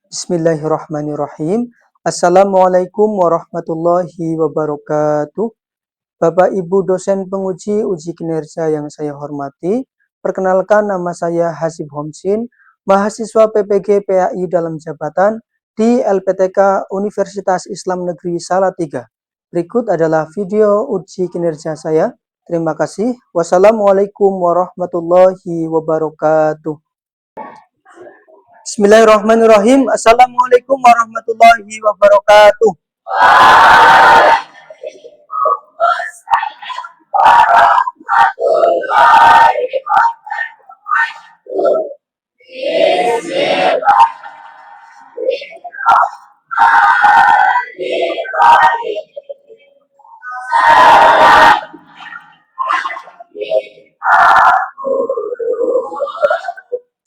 Bismillahirrahmanirrahim. Assalamualaikum warahmatullahi wabarakatuh. Bapak Ibu dosen penguji uji kinerja yang saya hormati, perkenalkan nama saya Hasib Homsin, mahasiswa PPG PAI dalam jabatan di LPTK Universitas Islam Negeri Salatiga. Berikut adalah video uji kinerja saya. Terima kasih. Wassalamualaikum warahmatullahi wabarakatuh. Bismillahirrahmanirrahim. Assalamualaikum warahmatullahi wabarakatuh.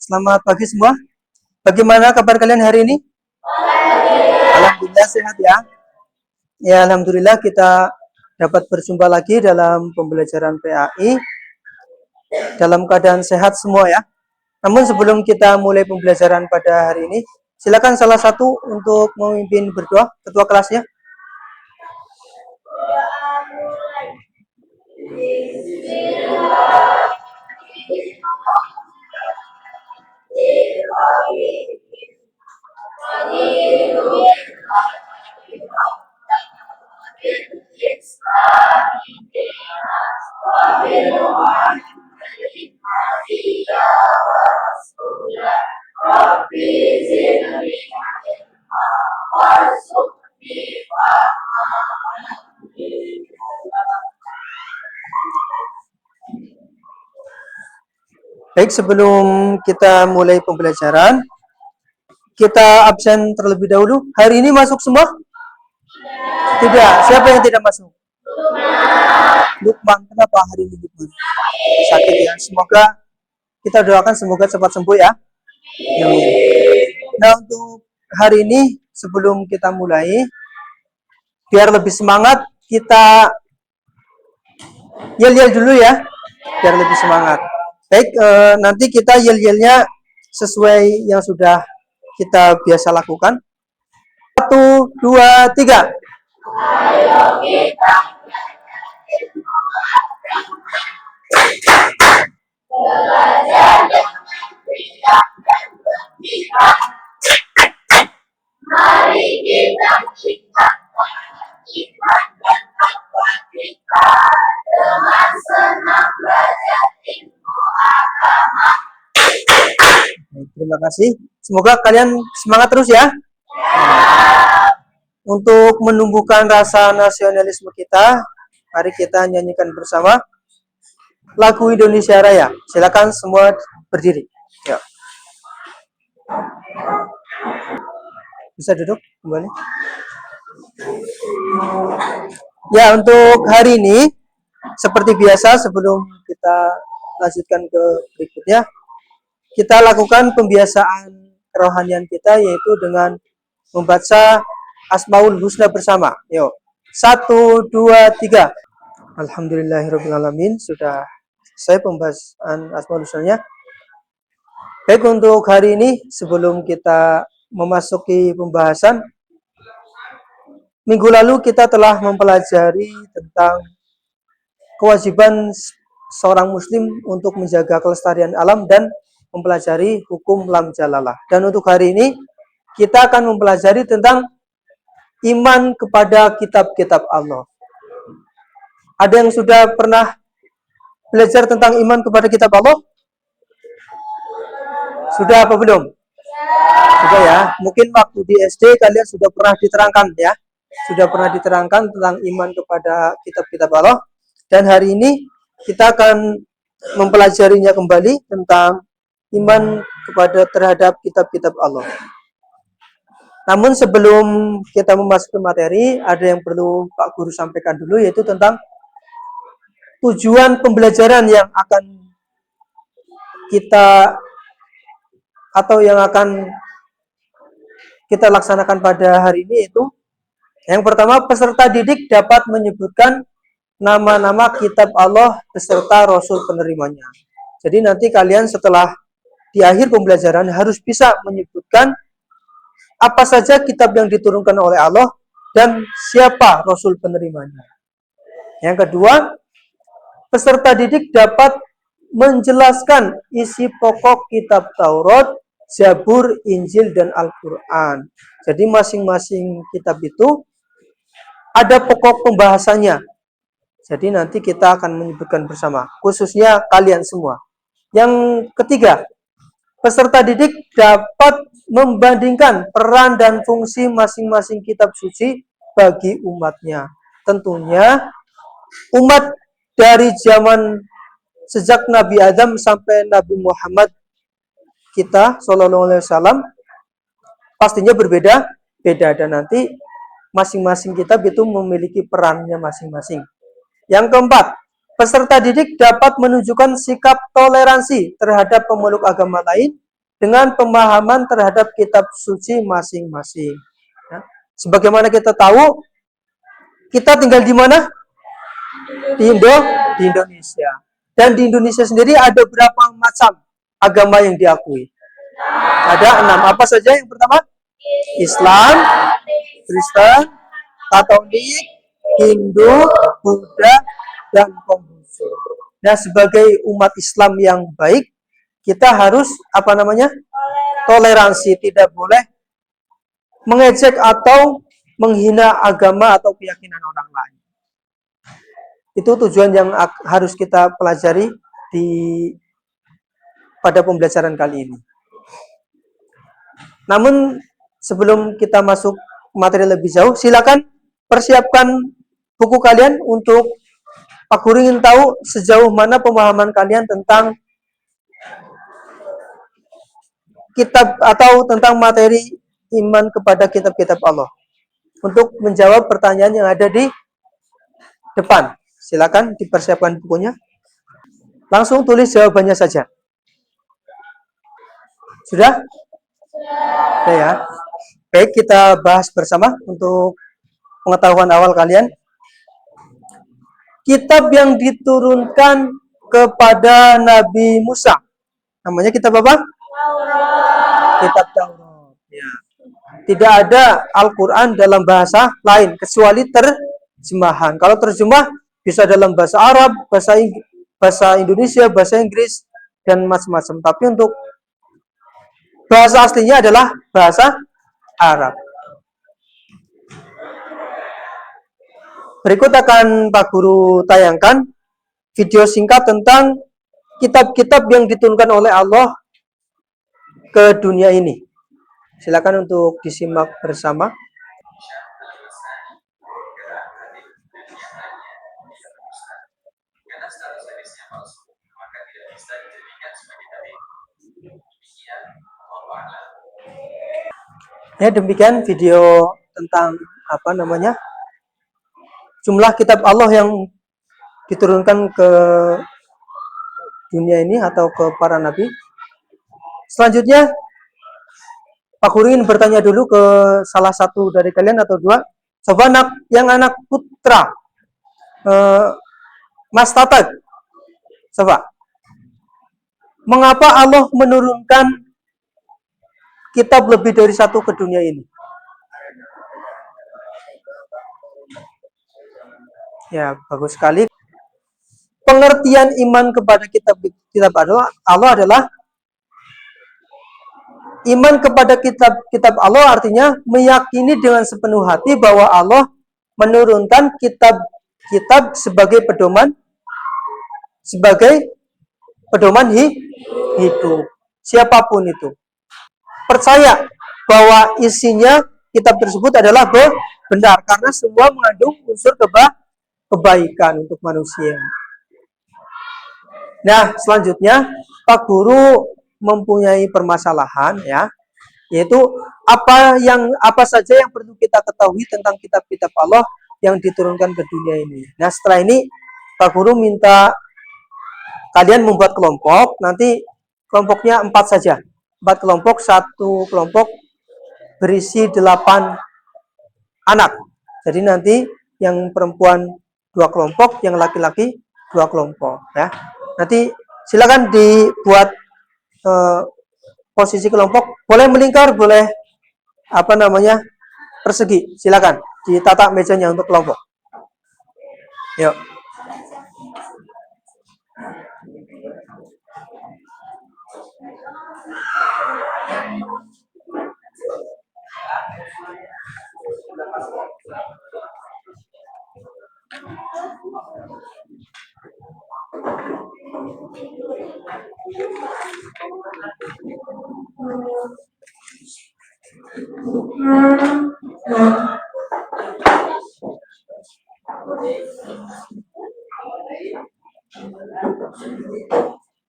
Selamat pagi semua. Bagaimana kabar kalian hari ini? Alhamdulillah sehat ya. Ya, alhamdulillah kita dapat berjumpa lagi dalam pembelajaran PAI dalam keadaan sehat semua ya. Namun sebelum kita mulai pembelajaran pada hari ini, silakan salah satu untuk memimpin berdoa, ketua kelasnya. Baik, sebelum kita mulai pembelajaran, kita absen terlebih dahulu. Hari ini masuk semua? Tidak. Siapa yang tidak masuk? Lukman. Kenapa hari ini Lukman? Sakit ya. Semoga kita doakan semoga cepat sembuh ya. Nah, untuk hari ini sebelum kita mulai, biar lebih semangat, kita yel-yel dulu ya, biar lebih semangat. Baik, nanti kita yel-yelnya sesuai yang sudah kita biasa lakukan. 1, 2, 3. Ayo kita belajar dengan bijak dan berpikir. Mari kita ciptakan iman dan takwa kita dengan senang belajar ilmu agama. Terima kasih. Semoga kalian semangat terus ya. Untuk menumbuhkan rasa nasionalisme kita, mari kita nyanyikan bersama lagu Indonesia Raya. Silakan semua berdiri. Ya. Bisa duduk kembali. Ya, untuk hari ini seperti biasa sebelum kita lanjutkan ke berikutnya, kita lakukan pembiasaan kerohanian kita yaitu dengan membaca Asmaul Husna bersama. Yuk. 1, 2, 3. Alhamdulillahirrahmanirrahim. Sudah selesai pembahasan Asmaul Husnanya. Baik, untuk hari ini sebelum kita memasuki pembahasan, minggu lalu kita telah mempelajari tentang kewajiban seorang muslim untuk menjaga kelestarian alam dan mempelajari hukum lam jalalah. Dan untuk hari ini kita akan mempelajari tentang iman kepada kitab-kitab Allah. Ada yang sudah pernah belajar tentang iman kepada kitab Allah? Sudah apa belum? Sudah ya. Mungkin waktu di SD kalian sudah pernah diterangkan ya. Sudah pernah diterangkan tentang iman kepada kitab-kitab Allah. Dan hari ini kita akan mempelajarinya kembali tentang iman kepada terhadap kitab-kitab Allah. Namun sebelum kita memasuki materi, ada yang perlu Pak Guru sampaikan dulu, yaitu tentang tujuan pembelajaran yang akan kita atau yang akan kita laksanakan pada hari ini, yaitu yang pertama, peserta didik dapat menyebutkan nama-nama kitab Allah beserta Rasul penerimanya. Jadi nanti kalian setelah di akhir pembelajaran harus bisa menyebutkan apa saja kitab yang diturunkan oleh Allah dan siapa Rasul penerimanya. Yang kedua, peserta didik dapat menjelaskan isi pokok kitab Taurat, Zabur, Injil, dan Al-Quran. Jadi masing-masing kitab itu ada pokok pembahasannya. Jadi nanti kita akan menyebutkan bersama, khususnya kalian semua. Yang ketiga, peserta didik dapat membandingkan peran dan fungsi masing-masing kitab suci bagi umatnya. Tentunya umat dari zaman sejak Nabi Adam sampai Nabi Muhammad kita Shallallahu Alaihi Wasallam pastinya berbeda-beda, dan nanti masing-masing kitab itu memiliki perannya masing-masing. Yang keempat, peserta didik dapat menunjukkan sikap toleransi terhadap pemeluk agama lain dengan pemahaman terhadap kitab suci masing-masing. Ya. Sebagaimana kita tahu, kita tinggal di mana? Di Indonesia. Dan di Indonesia sendiri ada berapa macam agama yang diakui? Ada 6. Apa saja? Yang pertama, Islam, Kristen, Katolik, Hindu, Buddha, dan Konghucu. Nah, sebagai umat Islam yang baik, kita harus toleransi, tidak boleh mengejek atau menghina agama atau keyakinan orang lain. Itu tujuan yang harus kita pelajari pada pembelajaran kali ini. Namun sebelum kita masuk materi lebih jauh, silakan persiapkan buku kalian untuk Pak Guru ingin tahu sejauh mana pemahaman kalian tentang kitab atau tentang materi iman kepada kitab-kitab Allah. Untuk menjawab pertanyaan yang ada di depan, silakan dipersiapkan bukunya. Langsung tulis jawabannya saja. Sudah? Oke ya. Baik, kita bahas bersama untuk pengetahuan awal kalian. Kitab yang diturunkan kepada Nabi Musa, namanya kitab apa? Kitab Taurat. Ya. Tidak ada Al-Quran dalam bahasa lain kecuali terjemahan. Kalau terjemah bisa dalam bahasa Arab, bahasa Indonesia, bahasa Inggris, dan macam-macam. Tapi untuk bahasa aslinya adalah bahasa Arab. Berikut akan Pak Guru tayangkan video singkat tentang kitab-kitab yang diturunkan oleh Allah ke dunia ini. Silakan untuk disimak bersama. Ya, demikian video tentang jumlah kitab Allah yang diturunkan ke dunia ini atau ke para nabi. Selanjutnya, Pak Guru ingin bertanya dulu ke salah satu dari kalian atau dua. Coba anak putra, Mas Tatat. Coba. Mengapa Allah menurunkan kitab lebih dari satu ke dunia ini? Ya, bagus sekali. Pengertian iman kepada kitab Allah adalah iman kepada kitab Allah artinya meyakini dengan sepenuh hati bahwa Allah menurunkan kitab sebagai pedoman hidup siapapun itu. Percaya bahwa isinya kitab tersebut adalah benar karena semua mengandung unsur kebaikan untuk manusia. Nah, selanjutnya Pak Guru mempunyai permasalahan ya, yaitu apa saja yang perlu kita ketahui tentang kitab-kitab Allah yang diturunkan ke dunia ini. Nah, setelah ini Pak Guru minta kalian membuat kelompok, nanti kelompoknya 4 saja. 4 kelompok, 1 kelompok berisi 8 anak. Jadi nanti yang perempuan 2 kelompok, yang laki-laki 2 kelompok ya. Nanti silakan dibuat posisi kelompok, boleh melingkar, boleh apa namanya persegi. Silakan ditata mejanya untuk kelompok. Yuk.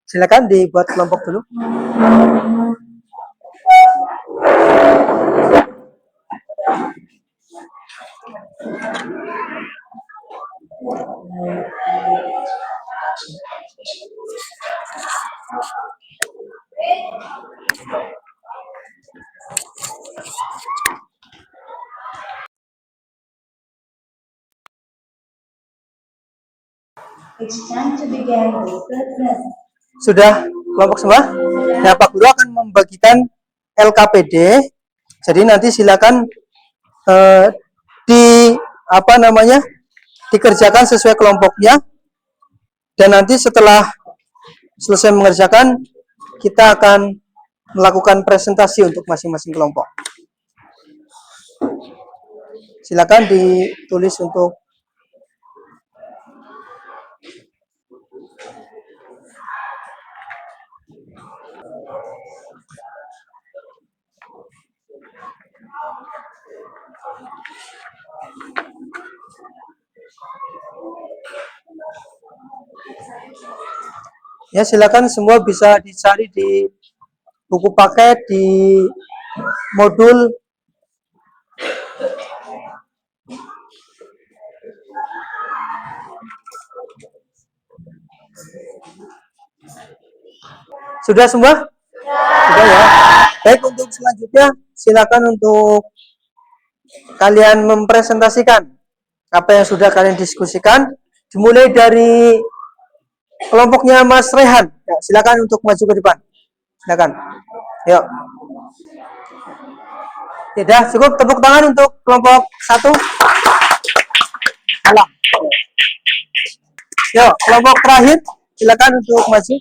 Silakan dibuat kelompok dulu. Sudah kelompok semua? Nah, Pak Guru akan membagikan LKPD. Jadi nanti silakan di apa namanya dikerjakan sesuai kelompoknya. Dan nanti setelah selesai mengerjakan, kita akan melakukan presentasi untuk masing-masing kelompok. Silakan ditulis untuk ya, silakan semua bisa dicari di buku paket di modul sudah semua? Sudah ya. Baik, untuk selanjutnya silakan untuk kalian mempresentasikan apa yang sudah kalian diskusikan, dimulai dari kelompoknya Mas Rehan. Ya, silakan untuk maju ke depan. Silakan. Yuk. Tidak, cukup tepuk tangan untuk kelompok 1. Alah. Yuk, kelompok terakhir, silakan untuk maju.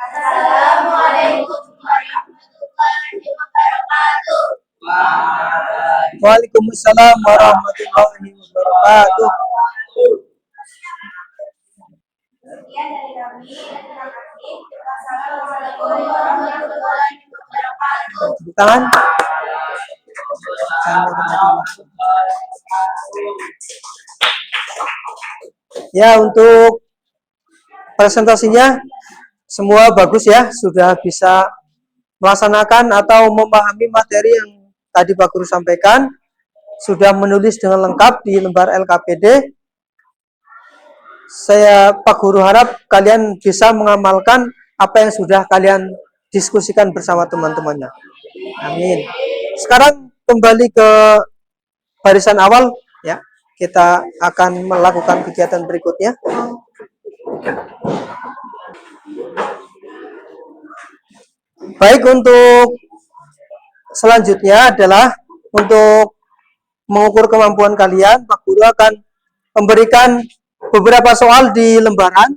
Assalamualaikum warahmatullahi wabarakatuh. Waalaikumsalam warahmatullahi wabarakatuh. Sekian dari kami dan terima kasih. Wassalamualaikum warahmatullahi wabarakatuh. Tangan. Ya, untuk presentasinya semua bagus ya, sudah bisa melaksanakan atau memahami materi yang tadi Pak Guru sampaikan, sudah menulis dengan lengkap di lembar LKPD. Pak Guru harap kalian bisa mengamalkan apa yang sudah kalian diskusikan bersama teman-temannya. Amin. Sekarang kembali ke barisan awal ya. Kita akan melakukan kegiatan berikutnya. Baik, untuk selanjutnya adalah untuk mengukur kemampuan kalian, Pak Guru akan memberikan beberapa soal di lembaran.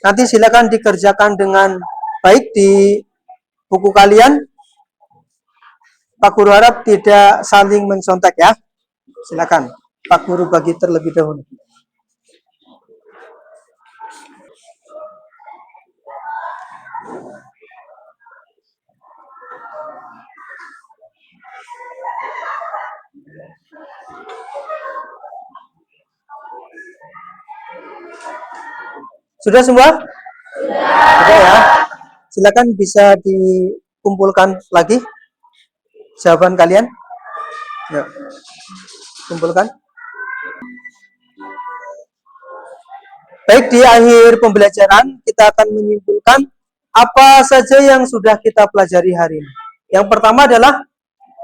Nanti silakan dikerjakan dengan baik di buku kalian. Pak Guru harap tidak saling mencontek ya. Silakan Pak Guru bagi terlebih dahulu. Sudah semua? Sudah ya. Silakan bisa dikumpulkan lagi jawaban kalian. Ya. Kumpulkan. Baik, di akhir pembelajaran kita akan menyimpulkan apa saja yang sudah kita pelajari hari ini? Yang pertama adalah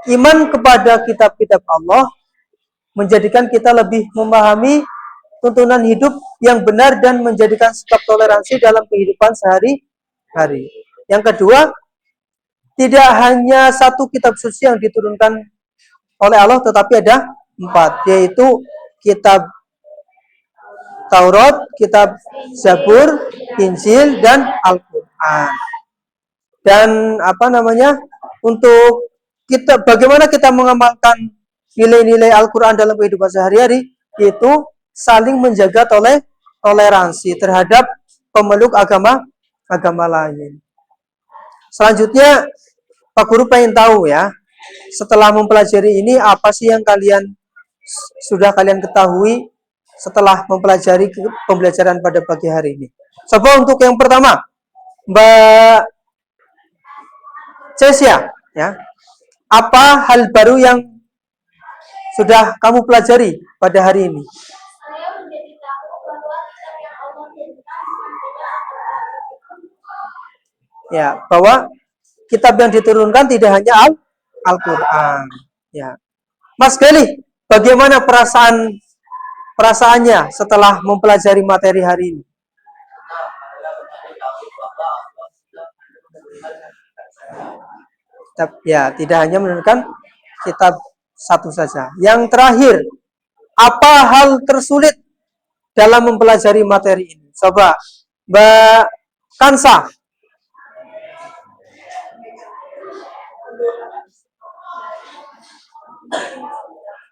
iman kepada kitab-kitab Allah menjadikan kita lebih memahami tuntunan hidup yang benar dan menjadikan sikap toleransi dalam kehidupan sehari-hari. Yang kedua, tidak hanya satu kitab suci yang diturunkan oleh Allah, tetapi ada 4, yaitu kitab Taurat, kitab Zabur, Injil, dan Al-Quran. Dan untuk kita, bagaimana kita mengamalkan nilai-nilai Al-Quran dalam kehidupan sehari-hari, yaitu saling menjaga toleransi terhadap pemeluk agama lain. Selanjutnya, Pak Guru pengen tahu ya, setelah mempelajari ini, apa sih yang sudah kalian ketahui setelah mempelajari pembelajaran pada pagi hari ini? Coba untuk yang pertama, Mbak Cesia, ya, apa hal baru yang sudah kamu pelajari pada hari ini? Ya, bahwa kitab yang diturunkan tidak hanya Al-Quran. Ya, Mas Gali, bagaimana perasaannya setelah mempelajari materi hari ini? Ya, tidak hanya menurunkan kitab satu saja. Yang terakhir, apa hal tersulit dalam mempelajari materi ini? Coba, Mbak Kansa.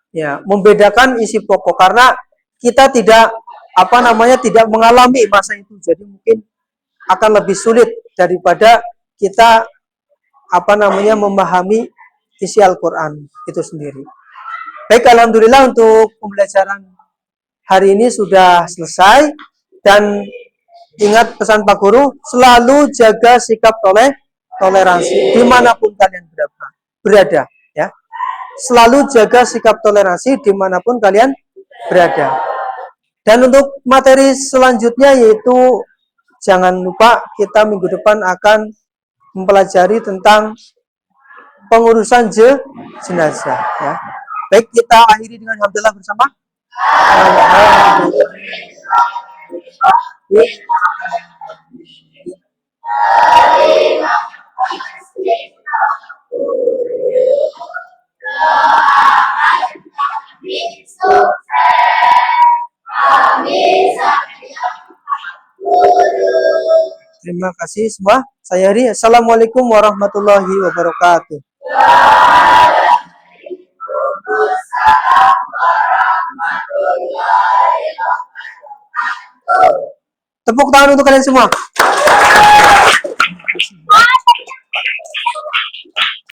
Ya, membedakan isi pokok karena kita tidak tidak mengalami masa itu, jadi mungkin akan lebih sulit daripada kita memahami isi Al-Quran itu sendiri. Baik, alhamdulillah untuk pembelajaran hari ini sudah selesai, dan ingat pesan Pak Guru, selalu jaga sikap toleransi dimanapun kalian berada, ya. Selalu jaga sikap toleransi dimanapun kalian berada. Dan untuk materi selanjutnya, yaitu jangan lupa kita minggu depan akan mempelajari tentang pengurusan jenazah, ya. Baik, kita akhiri dengan hamdalah bersama. Terima kasih semua. Saya Hari. Assalamualaikum warahmatullahi wabarakatuh. Tepuk tangan untuk kalian semua.